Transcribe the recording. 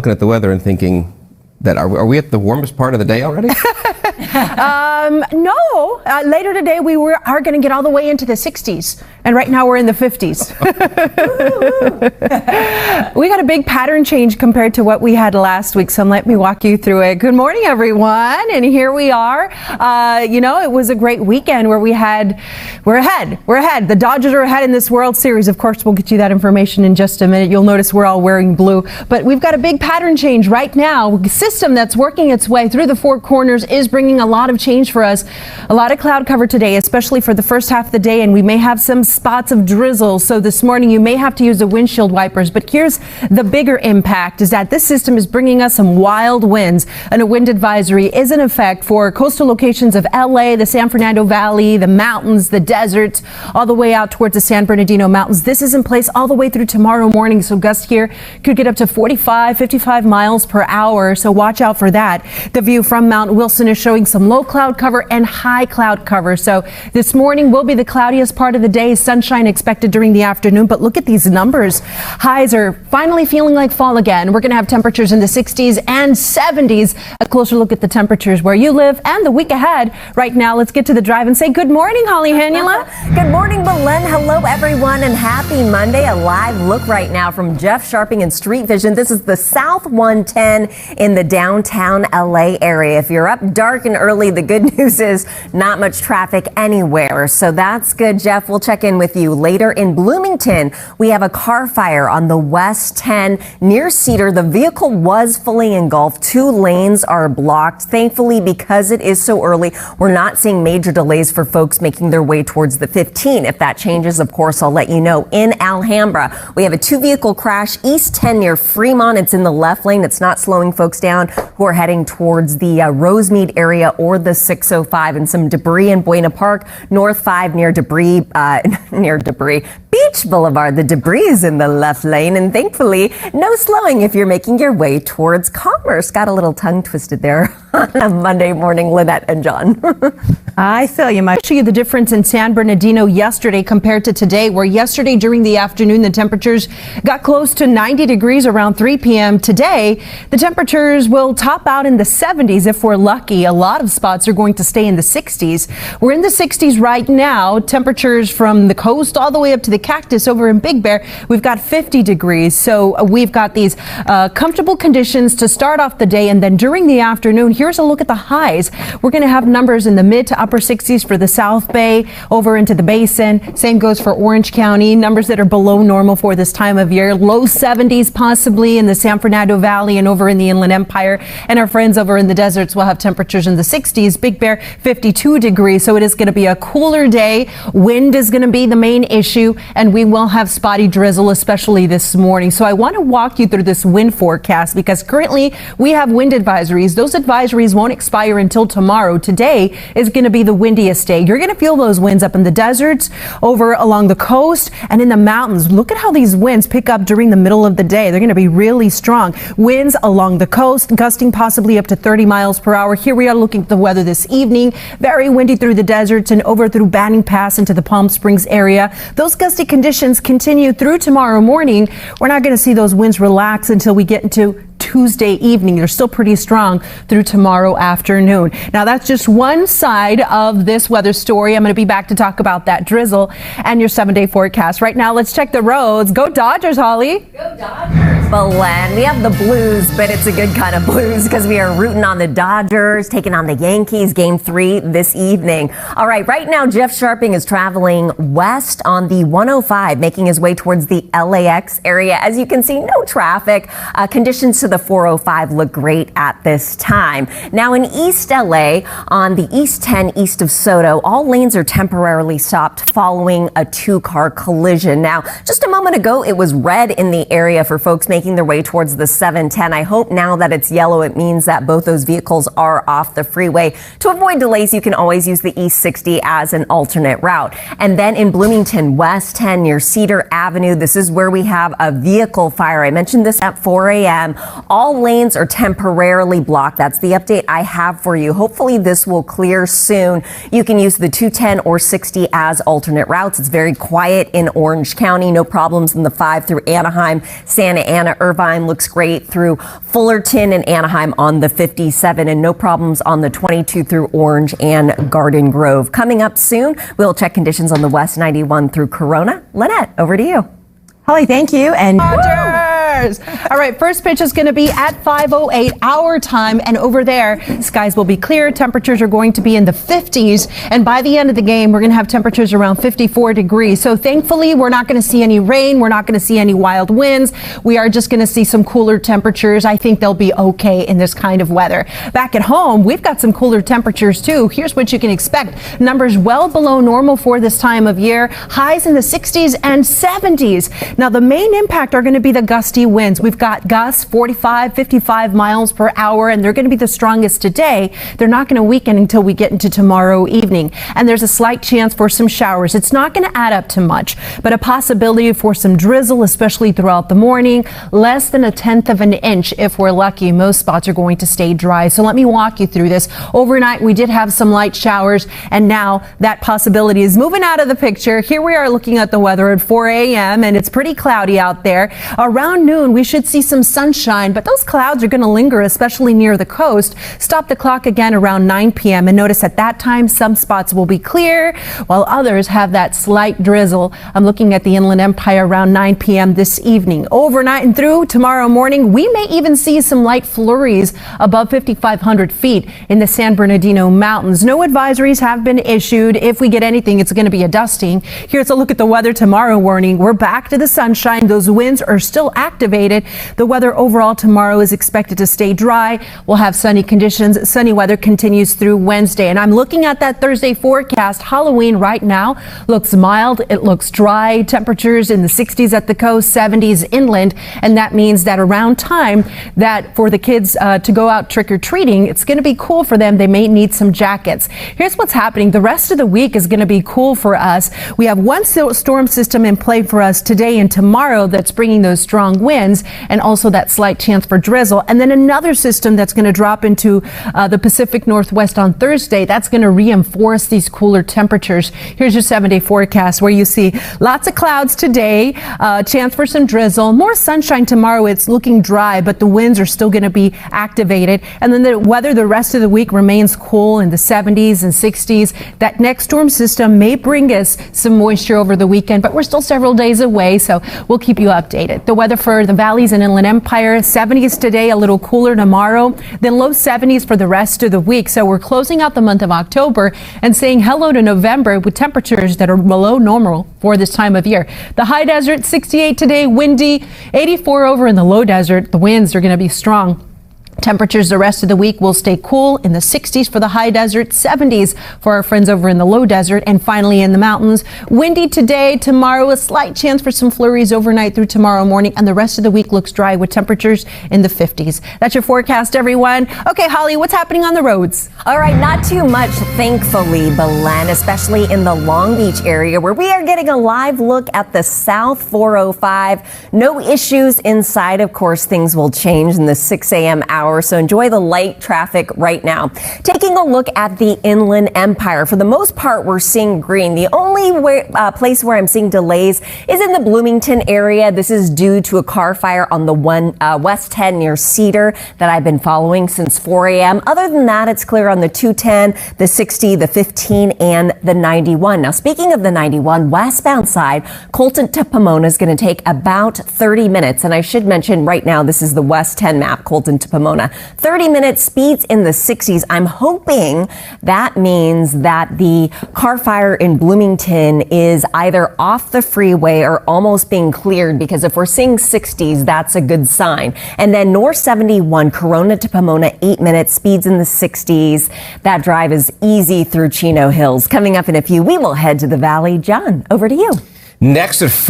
looking at the weather and thinking that are we at the warmest part of the day already? No. Later today we are going to get all the way into the 60s, and right now we're in the 50s. We got a big pattern change compared to what we had last week, so let me walk you through it. Good morning, everyone, and here we are. It was a great weekend where we're ahead. The Dodgers are ahead in this World Series. Of course, we'll get you that information in just a minute. You'll notice we're all wearing blue, but we've got a big pattern change right now. The system that's working its way through the four corners is bringing a lot of change for us. A lot of cloud cover today, especially for the first half of the day, and we may have some spots of drizzle. So this morning you may have to use the windshield wipers. But here's the bigger impact, is that this system is bringing us some wild winds, and a wind advisory is in effect for coastal locations of LA, the San Fernando Valley, the mountains, the deserts, all the way out towards the San Bernardino Mountains. This is in place all the way through tomorrow morning. So gusts here could get up to 45, 55 miles per hour. So watch out for that. The view from Mount Wilson is showing some low cloud cover and high cloud cover. So this morning will be the cloudiest part of the day. Sunshine expected during the afternoon, but look at these numbers. Highs are finally feeling like fall again. We're going to have temperatures in the 60s and 70s. A closer look at the temperatures where you live and the week ahead. Right now, let's get to the drive and say good morning, Holly Hannula. Good morning, Belen. Hello, everyone, and happy Monday. A live look right now from Jeff Sharping and Street Vision. This is the South 110 in the downtown LA area. If you're up dark and early, the good news is not much traffic anywhere. So that's good, Jeff. We'll check in with you later. In Bloomington, we have a car fire on the West 10 near Cedar. The vehicle was fully engulfed. 2 lanes are blocked. Thankfully, because it is so early, we're not seeing major delays for folks making their way towards the 15. If that changes, of course, I'll let you know. In Alhambra, we have a 2-vehicle crash, East 10 near Fremont. It's in the left lane. It's not slowing folks down who are heading towards the Rosemead area or the 605, and some debris in Buena Park, North 5 near Beach Boulevard. The debris is in the left lane, and thankfully no slowing if you're making your way towards Commerce. Got a little tongue twisted there on a Monday morning, Lynette and John. I feel you. I'll show you the difference in San Bernardino yesterday compared to today, where yesterday during the afternoon the temperatures got close to 90 degrees around 3 p.m. Today, the temperatures will top out in the 70s if we're lucky. A lot of spots are going to stay in the 60s. We're in the 60s right now. Temperatures from the coast all the way up to the Cactus over in Big Bear, we've got 50 degrees. So we've got these comfortable conditions to start off the day, and then during the afternoon, here's a look at the highs. We're going to have numbers in the mid to upper 60s for the South Bay over into the Basin. Same goes for Orange County. Numbers that are below normal for this time of year. Low 70s possibly in the San Fernando Valley and over in the Inland Empire. And our friends over in the deserts will have temperatures in the 60s. Big Bear 52 degrees. So it is going to be a cooler day. Wind is going to be the main issue, and we will have spotty drizzle, especially this morning. So I want to walk you through this wind forecast because currently we have wind advisories. Those advisories won't expire until tomorrow. Today is going to be the windiest day. You're going to feel those winds up in the deserts, over along the coast, and in the mountains. Look at how these winds pick up during the middle of the day. They're going to be really strong. Winds along the coast, gusting possibly up to 30 miles per hour. Here we are looking at the weather this evening. Very windy through the deserts and over through Banning Pass into the Palm Springs area. Those gusty conditions continue through tomorrow morning. We're not going to see those winds relax until we get into Tuesday evening. They're still pretty strong through tomorrow afternoon. Now, that's just one side of this weather story. I'm going to be back to talk about that drizzle and your 7-day forecast. Right now, let's check the roads. Go Dodgers, Holly. Go Dodgers. Belen, we have the blues, but it's a good kind of blues because we are rooting on the Dodgers, taking on the Yankees, Game 3 this evening. All right, right now, Jeff Sharping is traveling west on the 105, making his way towards the LAX area. As you can see, no traffic. Conditions to the 405 look great at this time. Now in East LA, on the East 10 east of Soto, all lanes are temporarily stopped following a 2-car collision. Now, just a moment ago, it was red in the area for folks making their way towards the 710. I hope now that it's yellow, it means that both those vehicles are off the freeway. To avoid delays, you can always use the East 60 as an alternate route. And then in Bloomington, West 10 near Cedar Avenue, this is where we have a vehicle fire. I mentioned this at 4 a.m. All lanes are temporarily blocked. That's the update I have for you. Hopefully this will clear soon. You can use the 210 or 60 as alternate routes. It's very quiet in Orange County. No problems in the 5 through Anaheim. Santa Ana, Irvine looks great through Fullerton and Anaheim on the 57, and no problems on the 22 through Orange and Garden Grove. Coming up soon, we'll check conditions on the West 91 through Corona. Lynette, over to you. Holly, thank you. And all right, first pitch is going to be at 5:08 our time, and over there, skies will be clear. Temperatures are going to be in the 50s, and by the end of the game, we're going to have temperatures around 54 degrees. So thankfully, we're not going to see any rain. We're not going to see any wild winds. We are just going to see some cooler temperatures. I think they'll be okay in this kind of weather. Back at home, we've got some cooler temperatures too. Here's what you can expect. Numbers well below normal for this time of year. Highs in the 60s and 70s. Now, the main impact are going to be the gusty winds. We've got gusts 45, 55 miles per hour, and they're going to be the strongest today. They're not going to weaken until we get into tomorrow evening. And there's a slight chance for some showers. It's not going to add up to much, but a possibility for some drizzle, especially throughout the morning. Less than 1/10 of an inch if we're lucky. Most spots are going to stay dry. So let me walk you through this. Overnight, we did have some light showers, and now that possibility is moving out of the picture. Here we are looking at the weather at 4 a.m., and it's pretty cloudy out there. Around noon, we should see some sunshine, but those clouds are going to linger, especially near the coast. Stop the clock again around 9 p.m. and notice at that time, some spots will be clear while others have that slight drizzle. I'm looking at the Inland Empire around 9 p.m. this evening. Overnight and through tomorrow morning, we may even see some light flurries above 5,500 feet in the San Bernardino Mountains. No advisories have been issued. If we get anything, it's going to be a dusting. Here's a look at the weather tomorrow morning. We're back to the sunshine. Those winds are still activated. The weather overall tomorrow is expected to stay dry. We'll have sunny conditions. Sunny weather continues through Wednesday. And I'm looking at that Thursday forecast. Halloween right now looks mild. It looks dry. Temperatures in the 60s at the coast, 70s inland. And that means that around time that for the kids to go out trick-or-treating, it's going to be cool for them. They may need some jackets. Here's what's happening. The rest of the week is going to be cool for us. We have one storm system in play for us today and tomorrow that's bringing those strong winds and also that slight chance for drizzle. And then another system that's going to drop into the Pacific Northwest on Thursday. That's going to reinforce these cooler temperatures. Here's your 7-day forecast where you see lots of clouds today, chance for some drizzle, more sunshine tomorrow. It's looking dry, but the winds are still going to be activated. And then the weather the rest of the week remains cool in the 70s and 60s. That next storm system may bring us some moisture over the weekend, but we're still several days away, so we'll keep you updated. The weather for the valleys and Inland Empire, 70s today, a little cooler tomorrow, then low 70s for the rest of the week. So we're closing out the month of October and saying hello to November with temperatures that are below normal for this time of year. The high desert, 68 today, windy, 84 over in the low desert. The winds are going to be strong. Temperatures the rest of the week will stay cool in the 60s for the high desert, 70s for our friends over in the low desert, and finally in the mountains. Windy today, tomorrow, a slight chance for some flurries overnight through tomorrow morning, and the rest of the week looks dry with temperatures in the 50s. That's your forecast, everyone. Okay, Holly, what's happening on the roads? All right, not too much, thankfully, Belen, especially in the Long Beach area where we are getting a live look at the South 405. No issues inside. Of course, things will change in the 6 a.m. hour. So enjoy the light traffic right now. Taking a look at the Inland Empire. For the most part, we're seeing green. The only place where I'm seeing delays is in the Bloomington area. This is due to a car fire on the West 10 near Cedar that I've been following since 4 a.m. Other than that, it's clear on the 210, the 60, the 15, and the 91. Now, speaking of the 91, westbound side, Colton to Pomona is going to take about 30 minutes. And I should mention right now, this is the West 10 map, Colton to Pomona. 30-minute speeds in the 60s. I'm hoping that means that the car fire in Bloomington is either off the freeway or almost being cleared, because if we're seeing 60s, that's a good sign. And then North 71, Corona to Pomona, 8-minute speeds in the 60s. That drive is easy through Chino Hills. Coming up in a few, we will head to the valley. John, over to you. Next at 4.